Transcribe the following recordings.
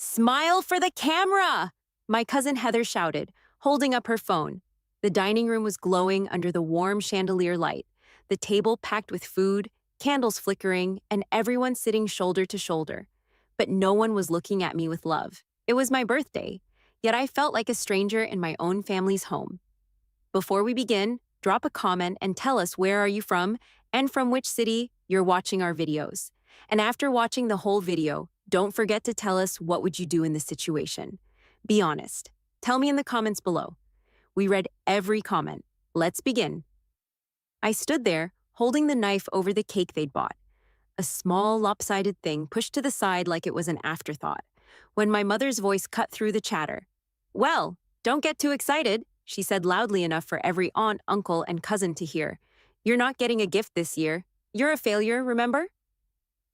Smile for the camera! My cousin Heather shouted, holding up her phone. The dining room was glowing under the warm chandelier light, the table packed with food, candles flickering, and everyone sitting shoulder to shoulder. But no one was looking at me with love. It was my birthday, yet I felt like a stranger in my own family's home. Before we begin, drop a comment and tell us where are you from and from which city you're watching our videos. And after watching the whole video, don't forget to tell us what would you do in this situation. Be honest. Tell me in the comments below. We read every comment. Let's begin. I stood there, holding the knife over the cake they'd bought. A small, lopsided thing pushed to the side like it was an afterthought, when my mother's voice cut through the chatter. Well, don't get too excited, she said loudly enough for every aunt, uncle, and cousin to hear. You're not getting a gift this year. You're a failure, remember?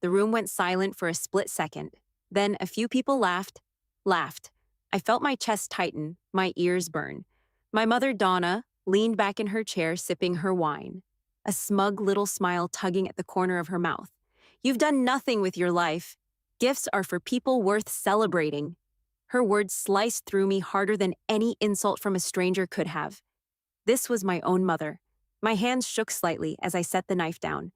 The room went silent for a split second. Then a few people laughed. I felt my chest tighten, my ears burn. My mother, Donna, leaned back in her chair sipping her wine, a smug little smile tugging at the corner of her mouth. You've done nothing with your life. Gifts are for people worth celebrating. Her words sliced through me harder than any insult from a stranger could have. This was my own mother. My hands shook slightly as I set the knife down.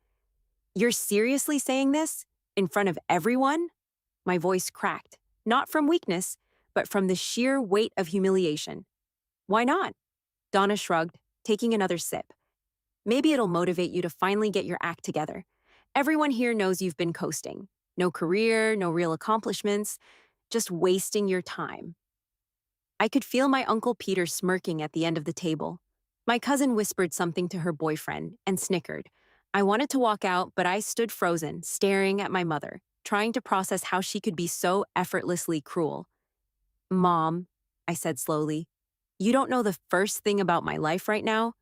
You're seriously saying this? In front of everyone? My voice cracked, not from weakness, but from the sheer weight of humiliation. Why not? Donna shrugged, taking another sip. Maybe it'll motivate you to finally get your act together. Everyone here knows you've been coasting. No career, no real accomplishments, just wasting your time. I could feel my Uncle Peter smirking at the end of the table. My cousin whispered something to her boyfriend and snickered. I wanted to walk out, but I stood frozen, staring at my mother, trying to process how she could be so effortlessly cruel. Mom, I said slowly, you don't know the first thing about my life right now?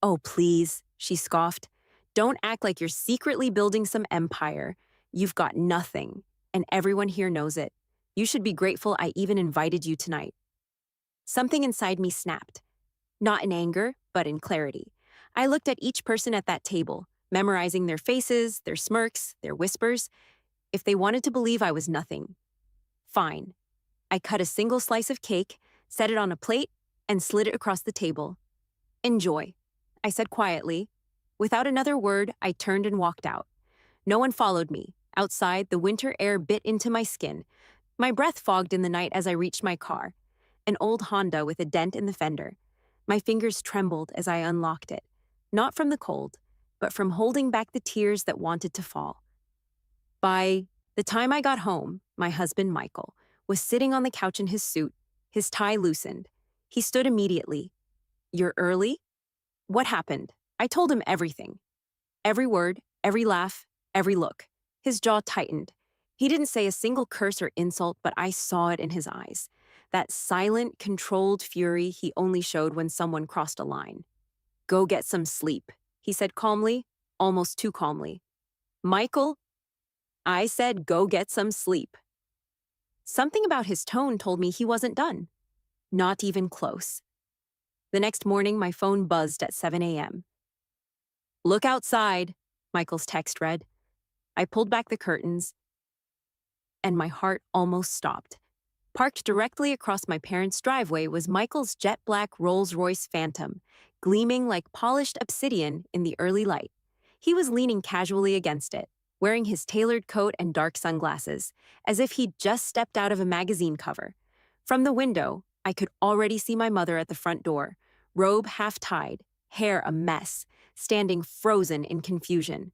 Oh, please, she scoffed. Don't act like you're secretly building some empire. You've got nothing, and everyone here knows it. You should be grateful I even invited you tonight. Something inside me snapped. Not in anger, but in clarity. I looked at each person at that table, memorizing their faces, their smirks, their whispers. If they wanted to believe I was nothing. Fine. I cut a single slice of cake, set it on a plate, and slid it across the table. Enjoy, I said quietly. Without another word, I turned and walked out. No one followed me. Outside, the winter air bit into my skin. My breath fogged in the night as I reached my car, an old Honda with a dent in the fender. My fingers trembled as I unlocked it, not from the cold, but from holding back the tears that wanted to fall. By the time I got home, my husband, Michael, was sitting on the couch in his suit, his tie loosened. He stood immediately. You're early? What happened? I told him everything. Every word, every laugh, every look. His jaw tightened. He didn't say a single curse or insult, but I saw it in his eyes. That silent, controlled fury he only showed when someone crossed a line. Go get some sleep, he said calmly, almost too calmly. Michael, I said go get some sleep. Something about his tone told me he wasn't done. Not even close. The next morning, my phone buzzed at 7 a.m. Look outside, Michael's text read. I pulled back the curtains, and my heart almost stopped. Parked directly across my parents' driveway was Michael's jet black Rolls-Royce Phantom, gleaming like polished obsidian in the early light. He was leaning casually against it, wearing his tailored coat and dark sunglasses, as if he'd just stepped out of a magazine cover. From the window, I could already see my mother at the front door, robe half-tied, hair a mess, standing frozen in confusion.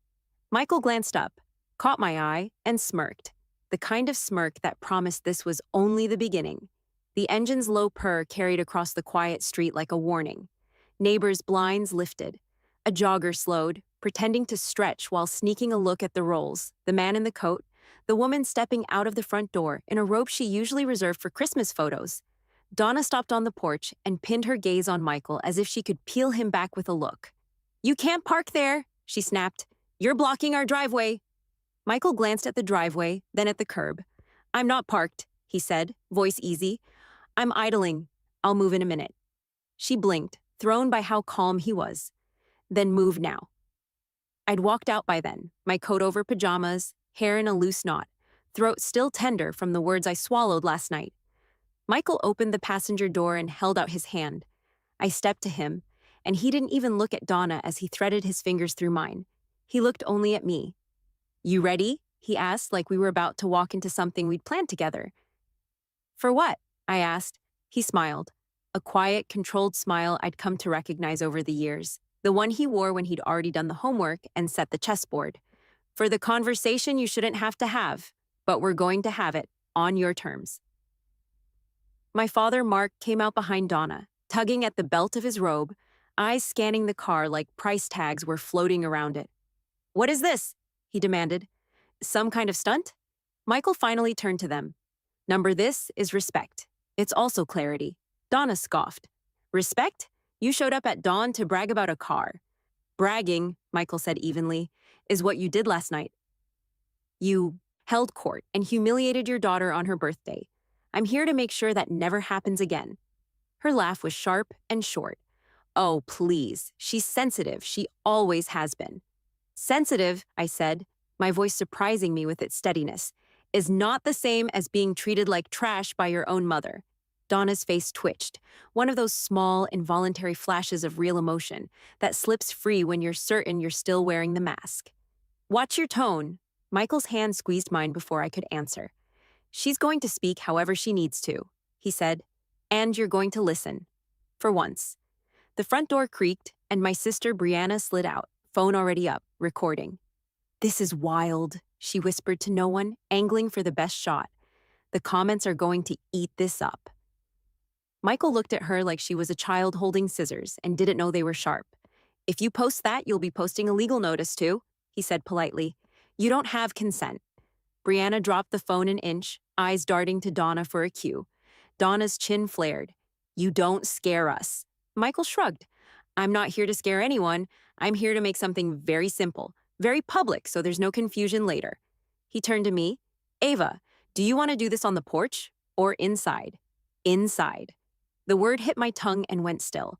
Michael glanced up, caught my eye, and smirked, the kind of smirk that promised this was only the beginning. The engine's low purr carried across the quiet street like a warning. Neighbors' blinds lifted. A jogger slowed, pretending to stretch while sneaking a look at the Rolls, the man in the coat, the woman stepping out of the front door in a robe she usually reserved for Christmas photos. Donna stopped on the porch and pinned her gaze on Michael as if she could peel him back with a look. You can't park there, she snapped. You're blocking our driveway. Michael glanced at the driveway, then at the curb. I'm not parked, he said, voice easy. I'm idling. I'll move in a minute. She blinked, thrown by how calm he was. Then move now. I'd walked out by then, my coat over pajamas, hair in a loose knot, throat still tender from the words I swallowed last night. Michael opened the passenger door and held out his hand. I stepped to him, and he didn't even look at Donna as he threaded his fingers through mine. He looked only at me. "You ready?" he asked, like we were about to walk into something we'd planned together. "For what?" I asked. He smiled. A quiet, controlled smile I'd come to recognize over the years. The one he wore when he'd already done the homework and set the chessboard. "For the conversation you shouldn't have to have, but we're going to have it, on your terms." My father, Mark, came out behind Donna, tugging at the belt of his robe, eyes scanning the car like price tags were floating around it. "What is this?" he demanded. "Some kind of stunt?" Michael finally turned to them. "Number this is respect. It's also clarity." Donna scoffed. "Respect? You showed up at dawn to brag about a car." "Bragging," Michael said evenly, "is what you did last night. You held court and humiliated your daughter on her birthday. I'm here to make sure that never happens again." Her laugh was sharp and short. "Oh, please. She's sensitive. She always has been." "Sensitive," I said, my voice surprising me with its steadiness, "is not the same as being treated like trash by your own mother." Donna's face twitched, one of those small, involuntary flashes of real emotion that slips free when you're certain you're still wearing the mask. "Watch your tone." Michael's hand squeezed mine before I could answer. "She's going to speak however she needs to," he said, "and you're going to listen. For once." The front door creaked, and my sister Brianna slid out, phone already up, recording. "This is wild," she whispered to no one, angling for the best shot. "The comments are going to eat this up." Michael looked at her like she was a child holding scissors and didn't know they were sharp. "If you post that, you'll be posting a legal notice too," he said politely. "You don't have consent." Brianna dropped the phone an inch, eyes darting to Donna for a cue. Donna's chin flared. "You don't scare us." Michael shrugged. "I'm not here to scare anyone. I'm here to make something very simple, very public, so there's no confusion later." He turned to me. "Ava, do you want to do this on the porch or inside?" "Inside." The word hit my tongue and went still.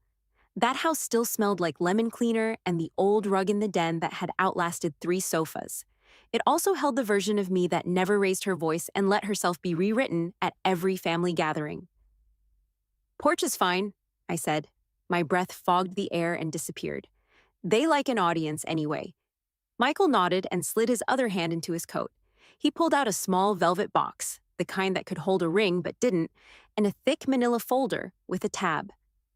That house still smelled like lemon cleaner and the old rug in the den that had outlasted 3 sofas. It also held the version of me that never raised her voice and let herself be rewritten at every family gathering. "Porch is fine," I said. My breath fogged the air and disappeared. "They like an audience anyway." Michael nodded and slid his other hand into his coat. He pulled out a small velvet box, the kind that could hold a ring but didn't, and a thick manila folder with a tab.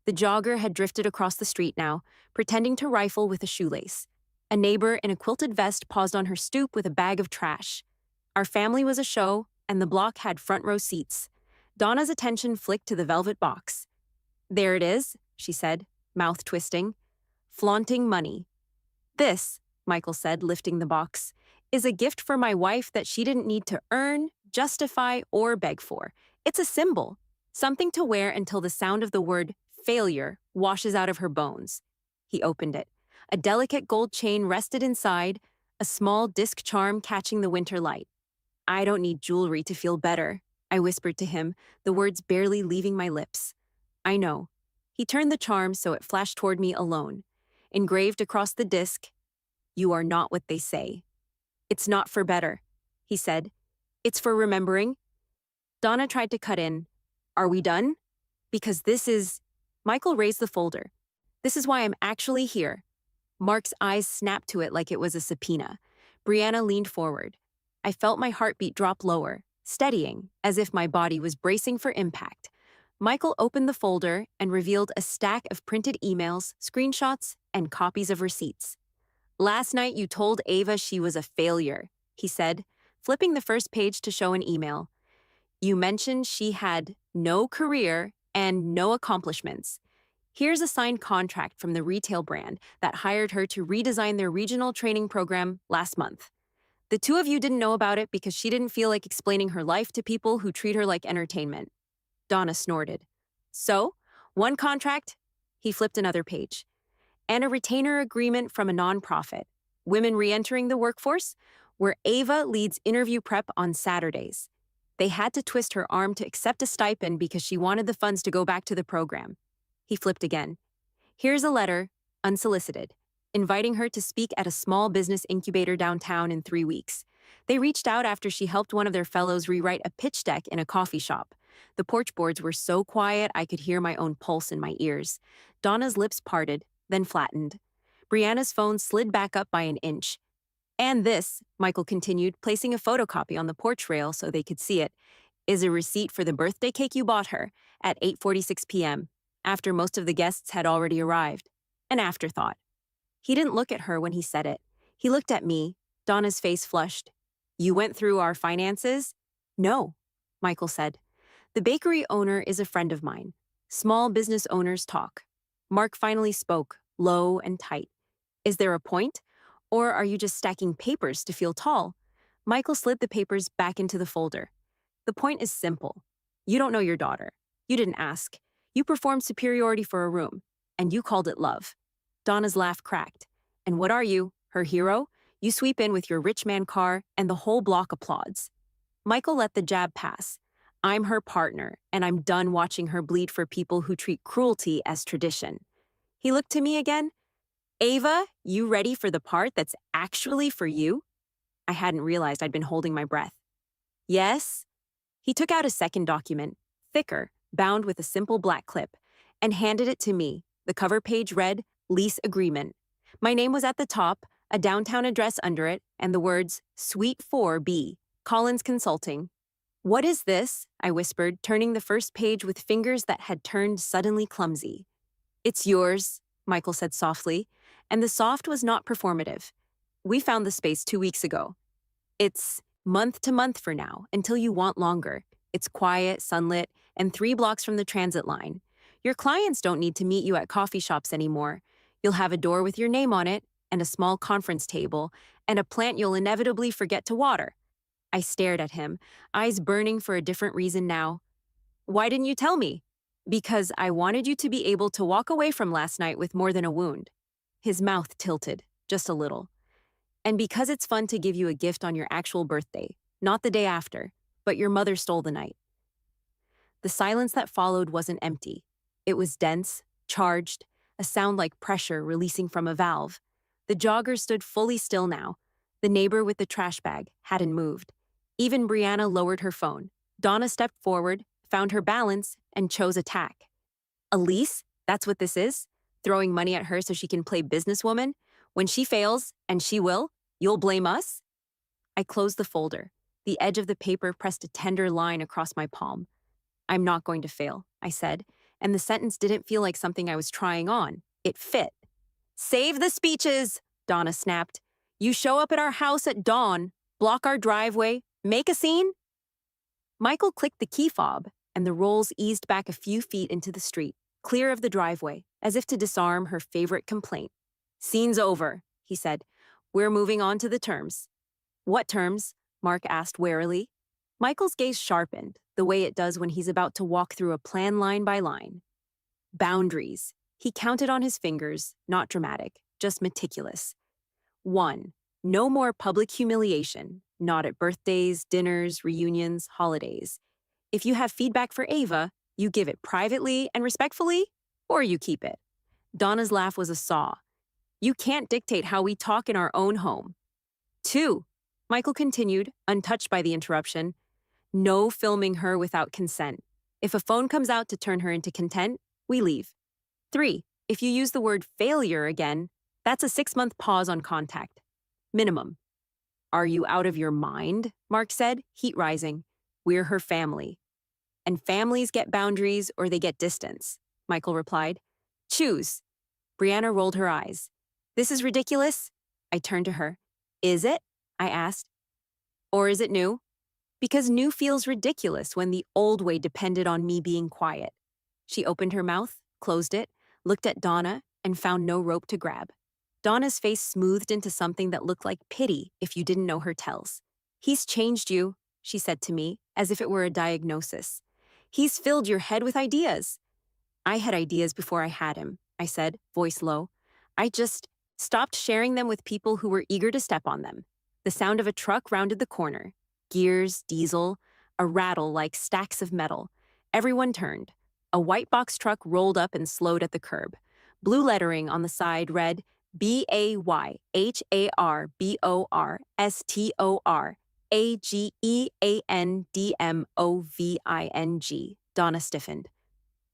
The jogger had drifted across the street now, pretending to rifle with a shoelace. A neighbor in a quilted vest paused on her stoop with a bag of trash. Our family was a show, and the block had front row seats. Donna's attention flicked to the velvet box. "There it is," she said, mouth twisting. "Flaunting money." "This," Michael said, lifting the box, "is a gift for my wife that she didn't need to earn, justify, or beg for. It's a symbol, something to wear until the sound of the word failure washes out of her bones." He opened it. A delicate gold chain rested inside, a small disc charm catching the winter light. "I don't need jewelry to feel better," I whispered to him, the words barely leaving my lips. "I know." He turned the charm so it flashed toward me alone. Engraved across the disc, "You are not what they say." "It's not for better," he said. "It's for remembering." Donna tried to cut in. "Are we done? Because this is..." Michael raised the folder. "This is why I'm actually here." Mark's eyes snapped to it like it was a subpoena. Brianna leaned forward. I felt my heartbeat drop lower, steadying, as if my body was bracing for impact. Michael opened the folder and revealed a stack of printed emails, screenshots, and copies of receipts. "Last night you told Ava she was a failure," he said, flipping the first page to show an email. "You mentioned she had no career and no accomplishments. Here's a signed contract from the retail brand that hired her to redesign their regional training program last month. The two of you didn't know about it because she didn't feel like explaining her life to people who treat her like entertainment." Donna snorted. "So, one contract," he flipped another page, "and a retainer agreement from a nonprofit, Women Reentering the Workforce, where Ava leads interview prep on Saturdays. They had to twist her arm to accept a stipend because she wanted the funds to go back to the program." He flipped again. "Here's a letter, unsolicited. inviting her to speak at a small business incubator downtown in 3 weeks. They reached out after she helped one of their fellows rewrite a pitch deck in a coffee shop. The porch boards were so quiet I could hear my own pulse in my ears. Donna's lips parted, then flattened. Brianna's phone slid back up by an inch. And this, Michael continued, placing a photocopy on the porch rail so they could see it, is a receipt for the birthday cake you bought her at 8:46 p.m., after most of the guests had already arrived. An afterthought. He didn't look at her when he said it. He looked at me. Donna's face flushed. You went through our finances? No, Michael said. The bakery owner is a friend of mine. Small business owners talk. Mark finally spoke, low and tight. Is there a point? Or are you just stacking papers to feel tall? Michael slid the papers back into the folder. The point is simple. You don't know your daughter. You didn't ask. You performed superiority for a room, and you called it love. Donna's laugh cracked. And what are you, her hero? You sweep in with your rich man car, and the whole block applauds. Michael let the jab pass. I'm her partner, and I'm done watching her bleed for people who treat cruelty as tradition. He looked to me again. Ava, you ready for the part that's actually for you? I hadn't realized I'd been holding my breath. Yes? He took out a second document, thicker, bound with a simple black clip, and handed it to me. The cover page read, Lease Agreement. My name was at the top, a downtown address under it, and the words, Suite 4B, Collins Consulting. What is this? I whispered, turning the first page with fingers that had turned suddenly clumsy. It's yours, Michael said softly, and the soft was not performative. We found the space 2 weeks ago. It's month to month for now, until you want longer. It's quiet, sunlit, and 3 blocks from the transit line. Your clients don't need to meet you at coffee shops anymore. You'll have a door with your name on it, and a small conference table, and a plant you'll inevitably forget to water. I stared at him, eyes burning for a different reason now. Why didn't you tell me? Because I wanted you to be able to walk away from last night with more than a wound. His mouth tilted, just a little. And because it's fun to give you a gift on your actual birthday, not the day after, but your mother stole the night. The silence that followed wasn't empty. It was dense, charged, a sound like pressure releasing from a valve. The jogger stood fully still now. The neighbor with the trash bag hadn't moved. Even Brianna lowered her phone. Donna stepped forward, found her balance, and chose attack. Elise, that's what this is? Throwing money at her so she can play businesswoman? When she fails, and she will, you'll blame us? I closed the folder. The edge of the paper pressed a tender line across my palm. I'm not going to fail, I said, and the sentence didn't feel like something I was trying on. It fit. Save the speeches, Donna snapped. You show up at our house at dawn, block our driveway, make a scene? Michael clicked the key fob, and the rolls eased back a few feet into the street, clear of the driveway, as if to disarm her favorite complaint. Scene's over, he said. We're moving on to the terms. What terms? Mark asked warily. Michael's gaze sharpened, the way it does when he's about to walk through a plan line by line. Boundaries. He counted on his fingers, not dramatic, just meticulous. 1. No more public humiliation, not at birthdays, dinners, reunions, holidays. If you have feedback for Ava, you give it privately and respectfully, or you keep it. Donna's laugh was a saw. You can't dictate how we talk in our own home. 2. Michael continued, untouched by the interruption. No filming her without consent. If a phone comes out to turn her into content, we leave. 3. If you use the word failure again, that's a 6-month pause on contact. Minimum. Are you out of your mind? Mark said, heat rising. We're her family. And families get boundaries or they get distance, Michael replied. Choose. Brianna rolled her eyes. This is ridiculous? I turned to her. Is it? I asked. Or is it new? Because new feels ridiculous when the old way depended on me being quiet. She opened her mouth, closed it, looked at Donna, and found no rope to grab. Donna's face smoothed into something that looked like pity if you didn't know her tells. He's changed you, she said to me, as if it were a diagnosis. He's filled your head with ideas. I had ideas before I had him, I said, voice low. I just stopped sharing them with people who were eager to step on them. The sound of a truck rounded the corner. Gears, diesel, a rattle like stacks of metal. Everyone turned. A white box truck rolled up and slowed at the curb. Blue lettering on the side read, BAYHARBORAGEANDMOVING. Donna stiffened.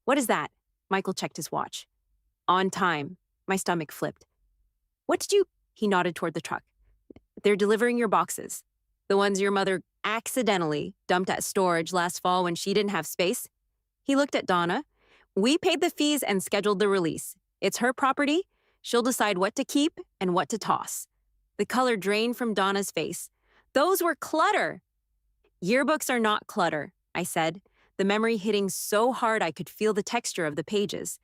What is that? Michael checked his watch. On time. My stomach flipped. What did you? He nodded toward the truck. They're delivering your boxes. The ones your mother accidentally dumped at storage last fall when she didn't have space. He looked at Donna. We paid the fees and scheduled the release. It's her property. She'll decide what to keep and what to toss. The color drained from Donna's face. Those were clutter. Yearbooks are not clutter, I said, the memory hitting so hard I could feel the texture of the pages.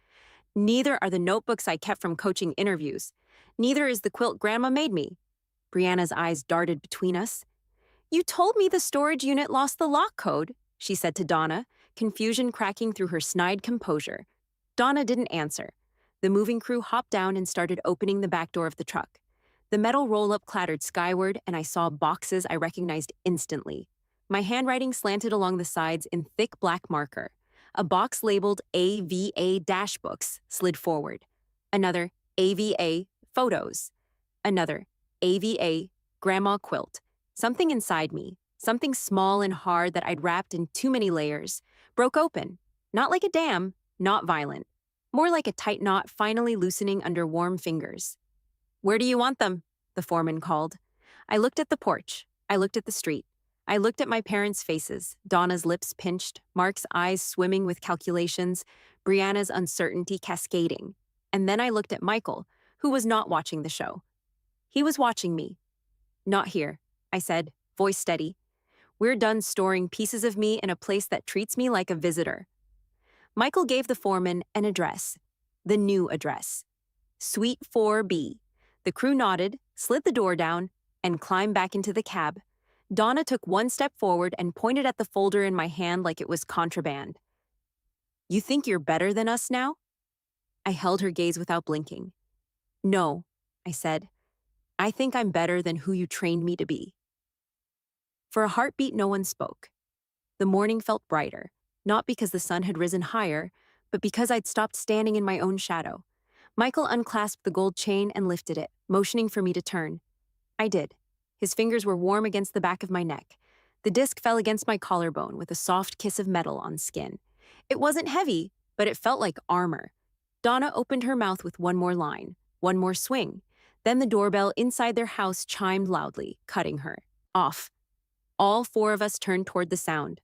Neither are the notebooks I kept from coaching interviews. Neither is the quilt Grandma made me. Brianna's eyes darted between us. You told me the storage unit lost the lock code, she said to Donna, confusion cracking through her snide composure. Donna didn't answer. The moving crew hopped down and started opening the back door of the truck. The metal roll-up clattered skyward, and I saw boxes I recognized instantly. My handwriting slanted along the sides in thick black marker. A box labeled AVA Dash Books slid forward. Another AVA Photos. Another AVA Grandma Quilt. Something inside me, something small and hard that I'd wrapped in too many layers, broke open. Not like a dam, not violent. More like a tight knot finally loosening under warm fingers. Where do you want them? The foreman called. I looked at the porch. I looked at the street. I looked at my parents' faces, Donna's lips pinched, Mark's eyes swimming with calculations, Brianna's uncertainty cascading. And then I looked at Michael, who was not watching the show. He was watching me. Not here, I said, voice steady. We're done storing pieces of me in a place that treats me like a visitor. Michael gave the foreman an address, the new address. Suite 4B. The crew nodded, slid the door down, and climbed back into the cab. Donna took one step forward and pointed at the folder in my hand like it was contraband. You think you're better than us now? I held her gaze without blinking. No, I said. I think I'm better than who you trained me to be. For a heartbeat, no one spoke. The morning felt brighter, not because the sun had risen higher, but because I'd stopped standing in my own shadow. Michael unclasped the gold chain and lifted it, motioning for me to turn. I did. His fingers were warm against the back of my neck. The disc fell against my collarbone with a soft kiss of metal on skin. It wasn't heavy, but it felt like armor. Donna opened her mouth with one more line, one more swing. Then the doorbell inside their house chimed loudly, cutting her. Off. All four of us turned toward the sound.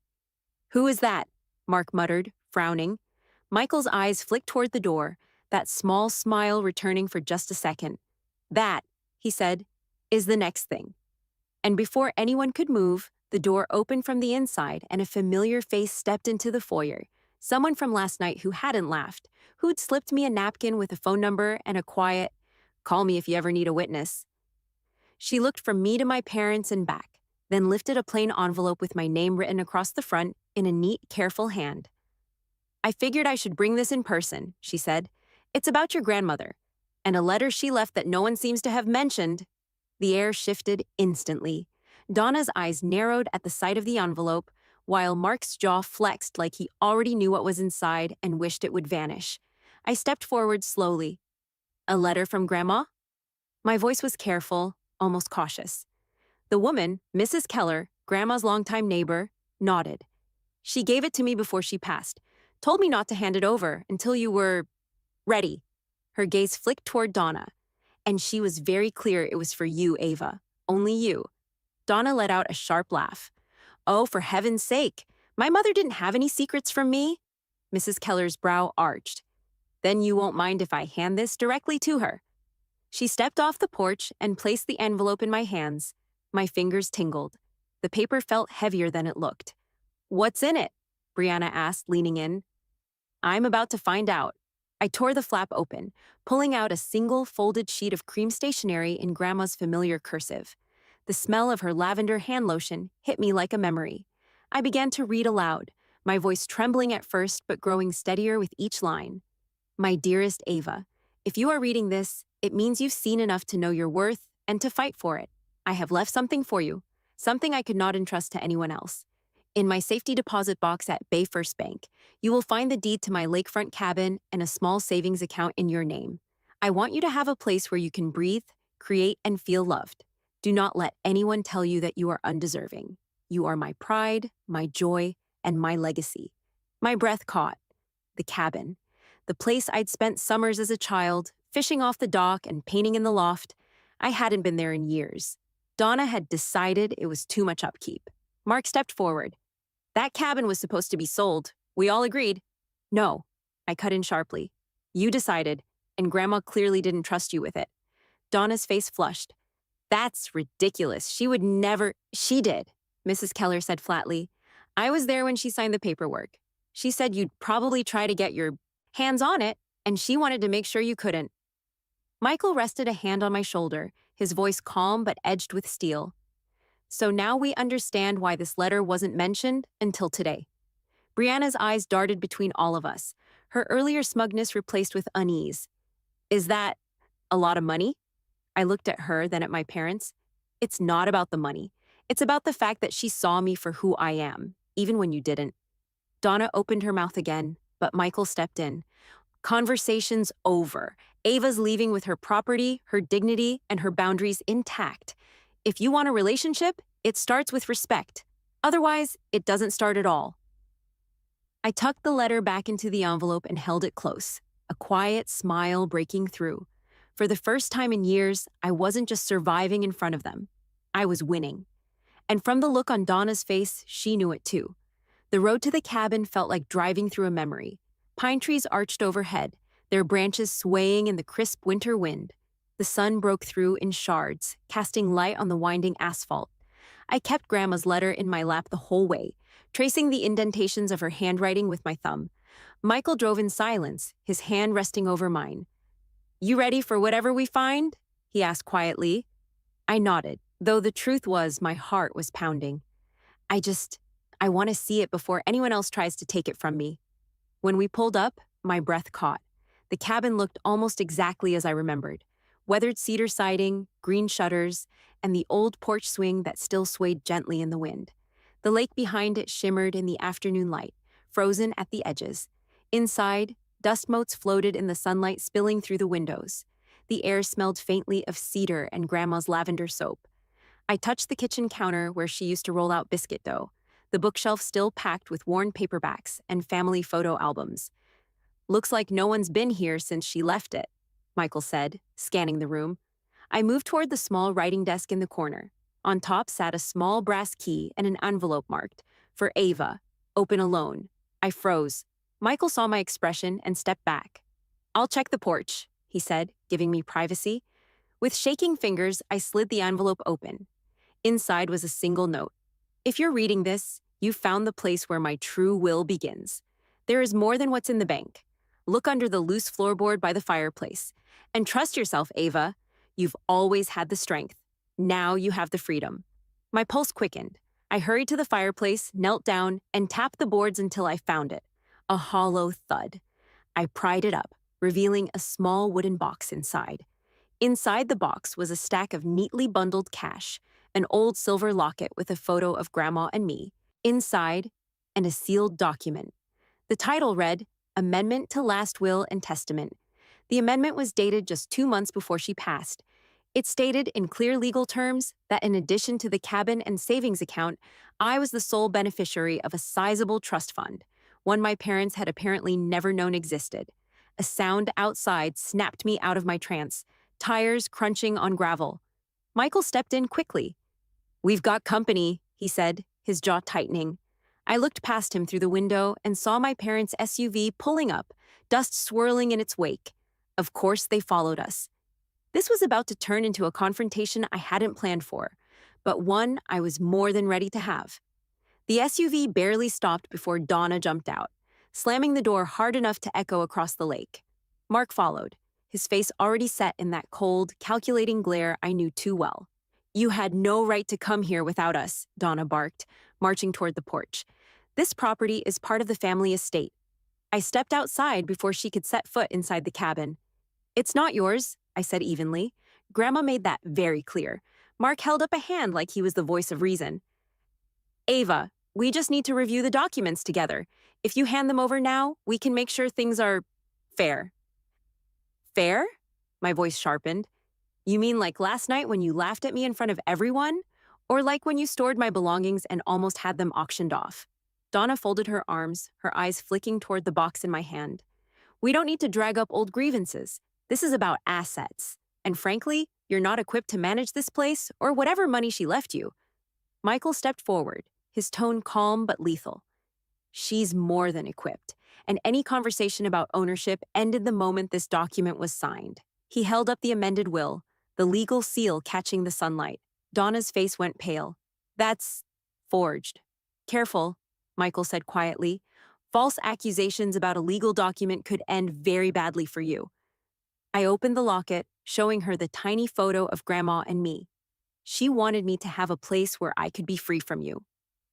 Who is that? Mark muttered, frowning. Michael's eyes flicked toward the door, that small smile returning for just a second. That, he said, is the next thing. And before anyone could move, the door opened from the inside and a familiar face stepped into the foyer. Someone from last night who hadn't laughed, who'd slipped me a napkin with a phone number and a quiet, call me if you ever need a witness. She looked from me to my parents and back, then lifted a plain envelope with my name written across the front in a neat, careful hand. I figured I should bring this in person, she said. It's about your grandmother, and a letter she left that no one seems to have mentioned. The air shifted instantly. Donna's eyes narrowed at the sight of the envelope, while Mark's jaw flexed like he already knew what was inside and wished it would vanish. I stepped forward slowly. A letter from Grandma? My voice was careful, almost cautious. The woman, Mrs. Keller, Grandma's longtime neighbor, nodded. She gave it to me before she passed, told me not to hand it over until you were ready. Her gaze flicked toward Donna. And she was very clear it was for you, Ava. Only you. Donna let out a sharp laugh. Oh, for heaven's sake. My mother didn't have any secrets from me. Mrs. Keller's brow arched. Then you won't mind if I hand this directly to her. She stepped off the porch and placed the envelope in my hands. My fingers tingled. The paper felt heavier than it looked. What's in it? Brianna asked, leaning in. I'm about to find out. I tore the flap open, pulling out a single folded sheet of cream stationery in Grandma's familiar cursive. The smell of her lavender hand lotion hit me like a memory. I began to read aloud, my voice trembling at first but growing steadier with each line. My dearest Ava, if you are reading this, it means you've seen enough to know your worth and to fight for it. I have left something for you, something I could not entrust to anyone else. In my safety deposit box at Bay First Bank, you will find the deed to my lakefront cabin and a small savings account in your name. I want you to have a place where you can breathe, create, and feel loved. Do not let anyone tell you that you are undeserving. You are my pride, my joy, and my legacy. My breath caught. The cabin. The place I'd spent summers as a child, fishing off the dock and painting in the loft. I hadn't been there in years. Donna had decided it was too much upkeep. Mark stepped forward. That cabin was supposed to be sold. We all agreed. No, I cut in sharply. You decided, and Grandma clearly didn't trust you with it. Donna's face flushed. That's ridiculous. She would never. She did, Mrs. Keller said flatly. I was there when she signed the paperwork. She said you'd probably try to get your hands on it, and she wanted to make sure you couldn't. Michael rested a hand on my shoulder, his voice calm but edged with steel. So now we understand why this letter wasn't mentioned until today. Brianna's eyes darted between all of us, her earlier smugness replaced with unease. Is that a lot of money? I looked at her, then at my parents. It's not about the money. It's about the fact that she saw me for who I am, even when you didn't. Donna opened her mouth again, but Michael stepped in. Conversation's over. Ava's leaving with her property, her dignity, and her boundaries intact. If you want a relationship, it starts with respect. Otherwise, it doesn't start at all. I tucked the letter back into the envelope and held it close, a quiet smile breaking through. For the first time in years, I wasn't just surviving in front of them. I was winning. And from the look on Donna's face, she knew it too. The road to the cabin felt like driving through a memory. Pine trees arched overhead, their branches swaying in the crisp winter wind. The sun broke through in shards, casting light on the winding asphalt. I kept Grandma's letter in my lap the whole way, tracing the indentations of her handwriting with my thumb. Michael drove in silence, his hand resting over mine. You ready for whatever we find? He asked quietly. I nodded, though the truth was my heart was pounding. I want to see it before anyone else tries to take it from me. When we pulled up, my breath caught. The cabin looked almost exactly as I remembered. Weathered cedar siding, green shutters, and the old porch swing that still swayed gently in the wind. The lake behind it shimmered in the afternoon light, frozen at the edges. Inside, dust motes floated in the sunlight spilling through the windows. The air smelled faintly of cedar and Grandma's lavender soap. I touched the kitchen counter where she used to roll out biscuit dough, the bookshelf still packed with worn paperbacks and family photo albums. Looks like no one's been here since she left it, Michael said, scanning the room. I moved toward the small writing desk in the corner. On top sat a small brass key and an envelope marked, "For Ava, open alone." I froze. Michael saw my expression and stepped back. I'll check the porch, he said, giving me privacy. With shaking fingers, I slid the envelope open. Inside was a single note. If you're reading this, you've found the place where my true will begins. There is more than what's in the bank. Look under the loose floorboard by the fireplace. And trust yourself, Ava. You've always had the strength. Now you have the freedom. My pulse quickened. I hurried to the fireplace, knelt down, and tapped the boards until I found it. A hollow thud. I pried it up, revealing a small wooden box inside. Inside the box was a stack of neatly bundled cash, an old silver locket with a photo of Grandma and me, inside, and a sealed document. The title read, Amendment to Last Will and Testament. The amendment was dated just 2 months before she passed. It stated in clear legal terms that in addition to the cabin and savings account, I was the sole beneficiary of a sizable trust fund, one my parents had apparently never known existed. A sound outside snapped me out of my trance, tires crunching on gravel. Michael stepped in quickly. We've got company, he said, his jaw tightening. I looked past him through the window and saw my parents' SUV pulling up, dust swirling in its wake. Of course, they followed us. This was about to turn into a confrontation I hadn't planned for, but one I was more than ready to have. The SUV barely stopped before Donna jumped out, slamming the door hard enough to echo across the lake. Mark followed, his face already set in that cold, calculating glare I knew too well. You had no right to come here without us, Donna barked, marching toward the porch. This property is part of the family estate. I stepped outside before she could set foot inside the cabin. It's not yours, I said evenly. Grandma made that very clear. Mark held up a hand like he was the voice of reason. Ava, we just need to review the documents together. If you hand them over now, we can make sure things are fair. Fair? My voice sharpened. You mean like last night when you laughed at me in front of everyone? Or like when you stored my belongings and almost had them auctioned off? Donna folded her arms, her eyes flicking toward the box in my hand. We don't need to drag up old grievances. This is about assets. And frankly, you're not equipped to manage this place or whatever money she left you. Michael stepped forward, his tone calm but lethal. She's more than equipped, and any conversation about ownership ended the moment this document was signed. He held up the amended will, the legal seal catching the sunlight. Donna's face went pale. That's forged. Careful, Michael said quietly. False accusations about a legal document could end very badly for you. I opened the locket, showing her the tiny photo of Grandma and me. She wanted me to have a place where I could be free from you,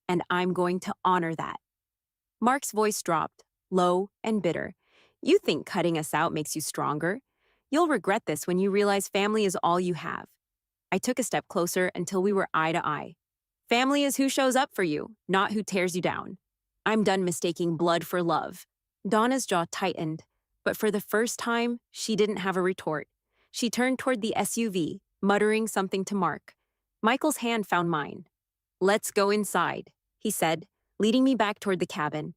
and I'm going to honor that. Mark's voice dropped, low and bitter. You think cutting us out makes you stronger? You'll regret this when you realize family is all you have. I took a step closer until we were eye to eye. Family is who shows up for you, not who tears you down. I'm done mistaking blood for love. Donna's jaw tightened, but for the first time, she didn't have a retort. She turned toward the SUV, muttering something to Mark. Michael's hand found mine. Let's go inside, he said, leading me back toward the cabin.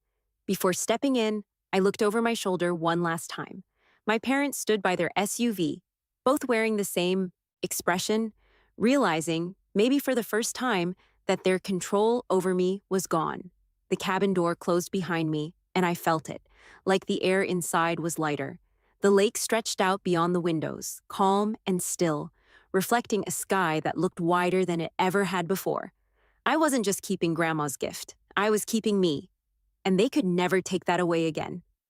Before stepping in, I looked over my shoulder one last time. My parents stood by their SUV, both wearing the same expression, realizing, maybe for the first time, that their control over me was gone. The cabin door closed behind me, and I felt it, like the air inside was lighter. The lake stretched out beyond the windows, calm and still, reflecting a sky that looked wider than it ever had before. I wasn't just keeping Grandma's gift. I was keeping me. And they could never take that away again.